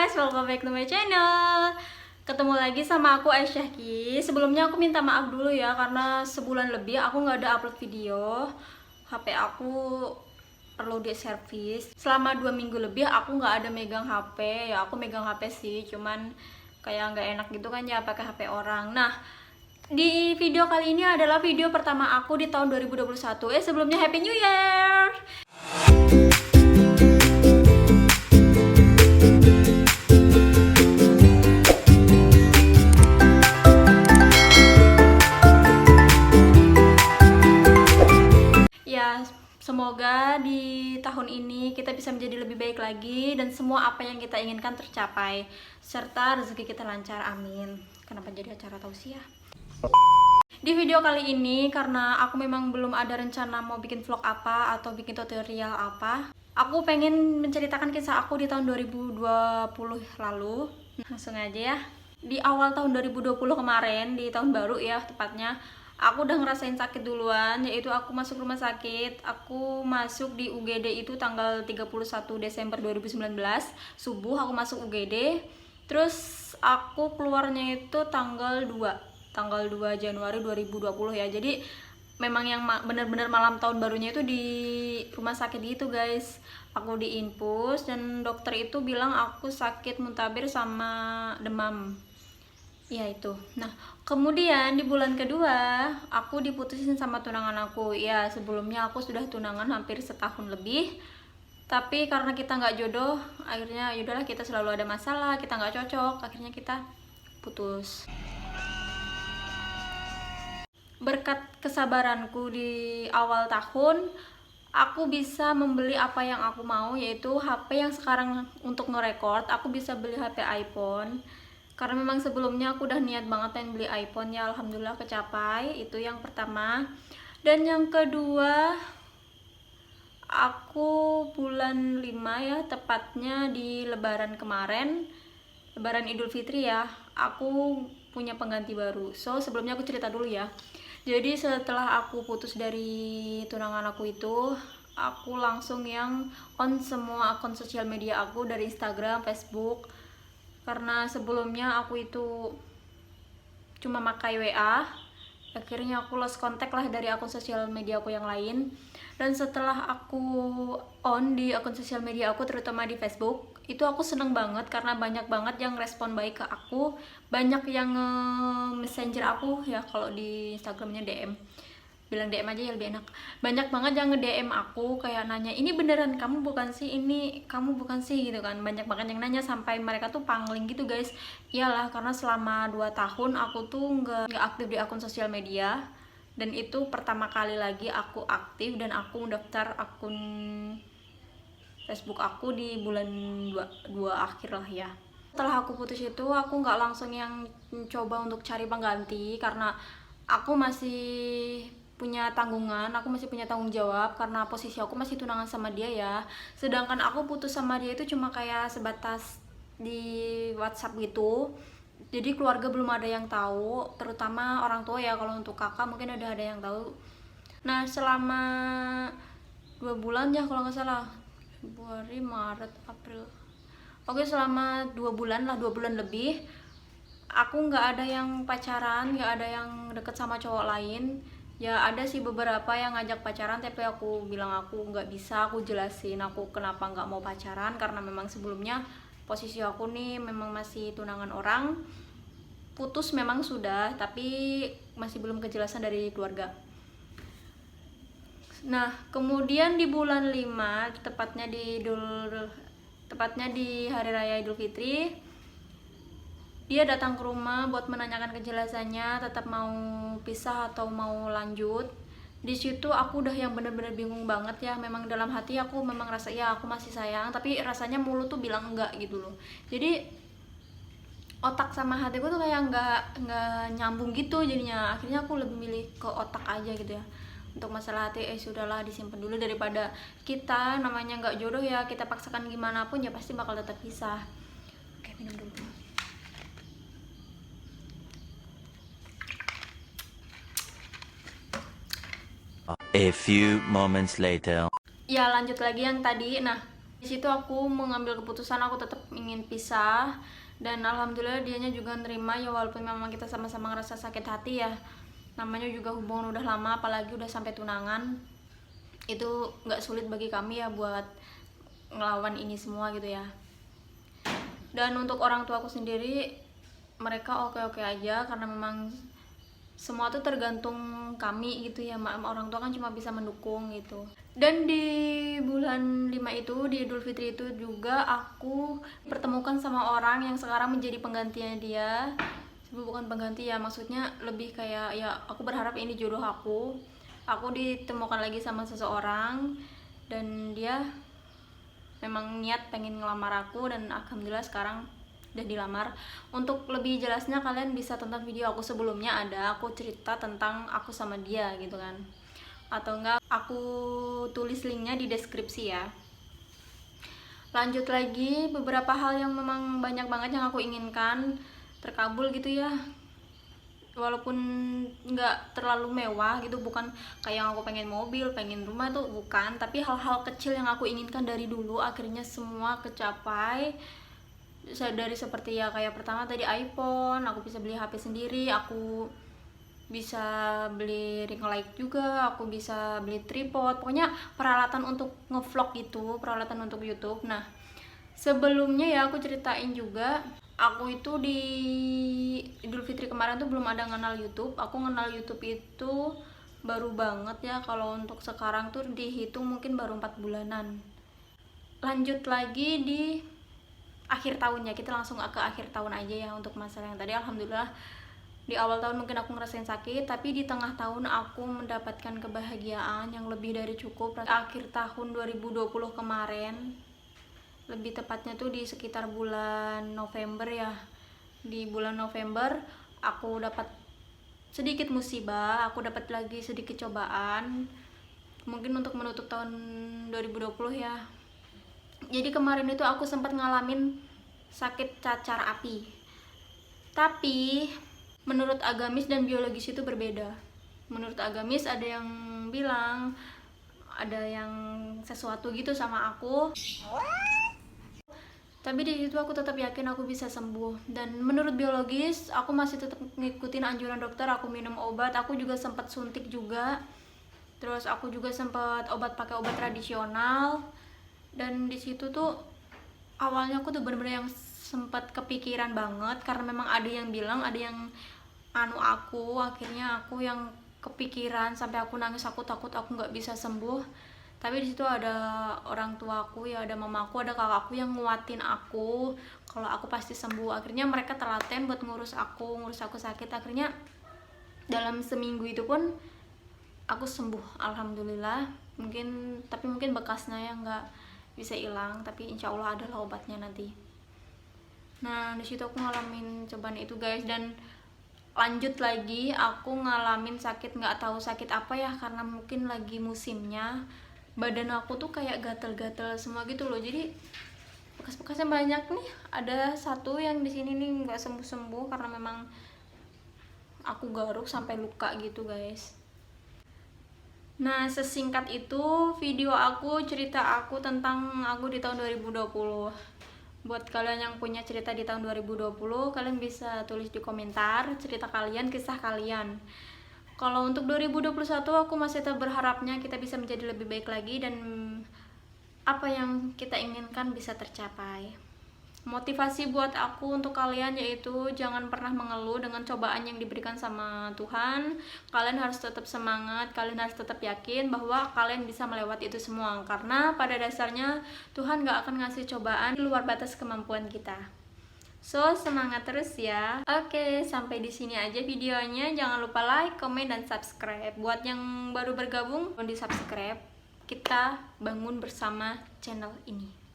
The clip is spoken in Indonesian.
guys, welcome back to my channel. Ketemu lagi sama aku Aisyahki. Sebelumnya aku minta maaf dulu ya, karena sebulan lebih aku nggak ada upload video. HP aku perlu di servis. Selama 2 minggu lebih aku nggak ada megang HP. Ya aku megang HP sih, cuman kayak nggak enak gitu kan ya pakai HP orang. Nah, di video kali ini adalah video pertama aku di tahun 2021. Sebelumnya Happy New Year. Ya, semoga di tahun ini kita bisa menjadi lebih baik lagi dan semua apa yang kita inginkan tercapai serta rezeki kita lancar, amin. Kenapa jadi acara tausiah? Di video kali ini karena aku memang belum ada rencana mau bikin vlog apa atau bikin tutorial apa, aku pengen menceritakan kisah aku di tahun 2020 lalu. Langsung aja ya. Di awal tahun 2020 kemarin, di tahun baru ya tepatnya, aku udah ngerasain sakit duluan, yaitu aku masuk rumah sakit. Aku masuk di UGD itu tanggal 31 Desember 2019 subuh aku masuk UGD. Terus aku keluarnya itu tanggal 2 Januari 2020 ya. Jadi memang yang bener-bener malam tahun barunya itu di rumah sakit gitu guys. Aku diinfus dan dokter itu bilang aku sakit muntaber sama demam. Ya itu. Nah, kemudian di bulan kedua aku diputusin sama tunangan aku. Ya, sebelumnya aku sudah tunangan hampir setahun lebih. Tapi karena kita nggak jodoh, akhirnya yaudahlah, kita selalu ada masalah, kita nggak cocok, akhirnya kita putus. Berkat kesabaranku di awal tahun, aku bisa membeli apa yang aku mau, yaitu HP yang sekarang untuk nge-record. Aku bisa beli HP iPhone karena memang sebelumnya aku udah niat banget pengen beli iPhone ya, alhamdulillah kecapai. Itu yang pertama. Dan yang kedua, aku bulan 5 ya, tepatnya di lebaran kemarin, lebaran Idul Fitri ya, aku punya pengganti baru. So sebelumnya aku cerita dulu ya. Jadi setelah aku putus dari tunangan aku itu, aku langsung yang on semua akun sosial media aku dari Instagram, Facebook. Karena sebelumnya aku itu cuma pakai WA, akhirnya aku lost kontak lah dari akun sosial media aku yang lain. Dan setelah aku on di akun sosial media aku, terutama di Facebook, itu aku seneng banget karena banyak banget yang respon baik ke aku, banyak yang messenger aku ya, kalau di Instagramnya DM, bilang DM aja ya lebih enak. Banyak banget yang nge-DM aku kayak nanya, ini beneran kamu bukan sih, ini kamu bukan sih, gitu kan. Banyak banget yang nanya sampai mereka tuh pangling gitu guys. Iyalah, karena selama 2 tahun aku tuh nggak aktif di akun sosial media, dan itu pertama kali lagi aku aktif dan aku mendaftar akun Facebook aku di bulan 2 akhir lah ya. Setelah aku putus itu aku nggak langsung yang coba untuk cari pengganti karena aku masih punya tanggungan, aku masih punya tanggung jawab karena posisi aku masih tunangan sama dia ya. Sedangkan aku putus sama dia itu cuma kayak sebatas di WhatsApp gitu. Jadi keluarga belum ada yang tahu, terutama orang tua ya. Kalau untuk kakak mungkin udah ada yang tahu. Nah, selama 2 bulan ya kalau nggak salah, Februari, Maret, April. Oke, selama 2 bulan lah, 2 bulan lebih, aku nggak ada yang pacaran, nggak ada yang deket sama cowok lain. Ya ada sih beberapa yang ngajak pacaran, tapi aku bilang aku nggak bisa. Aku jelasin aku kenapa nggak mau pacaran, karena memang sebelumnya posisi aku nih memang masih tunangan orang. Putus memang sudah, tapi masih belum kejelasan dari keluarga. Nah, kemudian di bulan 5, tepatnya di hari raya Idul Fitri, dia datang ke rumah buat menanyakan kejelasannya, tetap mau pisah atau mau lanjut. Di situ aku udah yang bener-bener bingung banget ya. Memang dalam hati aku memang rasa ya aku masih sayang, tapi rasanya mulut tuh bilang enggak gitu loh. Jadi otak sama hatiku tuh kayak nggak nyambung gitu jadinya. Akhirnya aku lebih milih ke otak aja gitu ya. Untuk masalah hati, sudahlah, disimpan dulu, daripada kita namanya nggak jodoh ya, kita paksakan gimana pun ya pasti bakal tetap pisah. Oke, minum dulu. A few moments later. Ya lanjut lagi yang tadi. Nah, Di situ aku mengambil keputusan aku tetap ingin pisah, dan alhamdulillah dianya juga nerima ya, walaupun memang kita sama-sama ngerasa sakit hati ya. Namanya juga hubungan udah lama, apalagi udah sampai tunangan. Itu nggak sulit bagi kami ya buat ngelawan ini semua gitu ya. Dan untuk orang tuaku sendiri, mereka oke-oke aja karena memang semua tuh tergantung kami gitu ya. Orang tua kan cuma bisa mendukung gitu. Dan di bulan 5 itu, di Idul Fitri itu juga aku pertemukan sama orang yang sekarang menjadi penggantinya dia. Bukan pengganti ya, maksudnya lebih kayak ya aku berharap ini jodoh aku. Aku ditemukan lagi sama seseorang dan dia memang niat pengen ngelamar aku, dan alhamdulillah sekarang udah dilamar. Untuk lebih jelasnya kalian bisa tonton video aku sebelumnya, ada aku cerita tentang aku sama dia gitu kan, atau enggak aku tulis linknya di deskripsi ya. Lanjut lagi, beberapa hal yang memang banyak banget yang aku inginkan terkabul gitu ya, walaupun nggak terlalu mewah gitu, bukan kayak yang aku pengen mobil, pengen rumah tuh bukan, tapi hal-hal kecil yang aku inginkan dari dulu akhirnya semua kecapai. Dari seperti ya kayak pertama tadi iPhone, aku bisa beli HP sendiri, aku bisa beli ring light juga, aku bisa beli tripod, pokoknya peralatan untuk ngevlog gitu, peralatan untuk YouTube. Nah sebelumnya ya aku ceritain juga, aku itu di Idul Fitri kemarin tuh belum ada kenal YouTube. Aku kenal YouTube itu baru banget ya, kalau untuk sekarang tuh dihitung mungkin baru 4 bulanan. Lanjut lagi di akhir tahunnya, kita langsung ke akhir tahun aja ya. Untuk masalah yang tadi, alhamdulillah di awal tahun mungkin aku ngerasain sakit, tapi di tengah tahun aku mendapatkan kebahagiaan yang lebih dari cukup. Akhir tahun 2020 kemarin, lebih tepatnya tuh di sekitar bulan November ya. Di bulan November aku dapat sedikit musibah, aku dapat lagi sedikit cobaan, mungkin untuk menutup tahun 2020 ya. Jadi kemarin itu aku sempat ngalamin sakit cacar api. Tapi menurut agamis dan biologis itu berbeda. Menurut agamis ada yang bilang ada yang sesuatu gitu sama aku. Tapi di situ aku tetap yakin aku bisa sembuh. Dan menurut biologis aku masih tetap ngikutin anjuran dokter, aku minum obat, aku juga sempat suntik juga. Terus aku juga sempat pakai obat tradisional. Dan di situ tuh awalnya aku tuh bener-bener yang sempat kepikiran banget, karena memang ada yang bilang, ada yang aku, akhirnya aku yang kepikiran sampai aku nangis, aku takut aku nggak bisa sembuh. Tapi di situ ada orang tua aku ya, ada mamaku, ada kakakku yang nguatin aku kalau aku pasti sembuh. Akhirnya mereka telaten buat ngurus aku sakit. Akhirnya dalam seminggu itu pun aku sembuh, alhamdulillah. Tapi mungkin bekasnya ya nggak bisa hilang, tapi insya Allah adalah obatnya nanti. Nah di situ aku ngalamin cobaan itu guys. Dan lanjut lagi, aku ngalamin sakit, nggak tahu sakit apa ya, karena mungkin lagi musimnya. Badan aku tuh kayak gatel-gatel semua gitu loh, jadi bekas-bekasnya banyak nih. Ada satu yang di sini nih nggak sembuh-sembuh karena memang aku garuk sampai luka gitu guys. Nah sesingkat itu video aku, cerita aku tentang aku di tahun 2020. Buat kalian yang punya cerita di tahun 2020, kalian bisa tulis di komentar cerita kalian, kisah kalian. Kalau untuk 2021 aku masih tetap berharapnya kita bisa menjadi lebih baik lagi, dan apa yang kita inginkan bisa tercapai. Motivasi buat aku untuk kalian yaitu jangan pernah mengeluh dengan cobaan yang diberikan sama Tuhan. Kalian harus tetap semangat, kalian harus tetap yakin bahwa kalian bisa melewati itu semua, karena pada dasarnya Tuhan gak akan ngasih cobaan di luar batas kemampuan kita. So semangat terus ya. Oke, sampai di sini aja videonya. Jangan lupa like, komen, dan subscribe. Buat yang baru bergabung, di subscribe. Kita bangun bersama channel ini.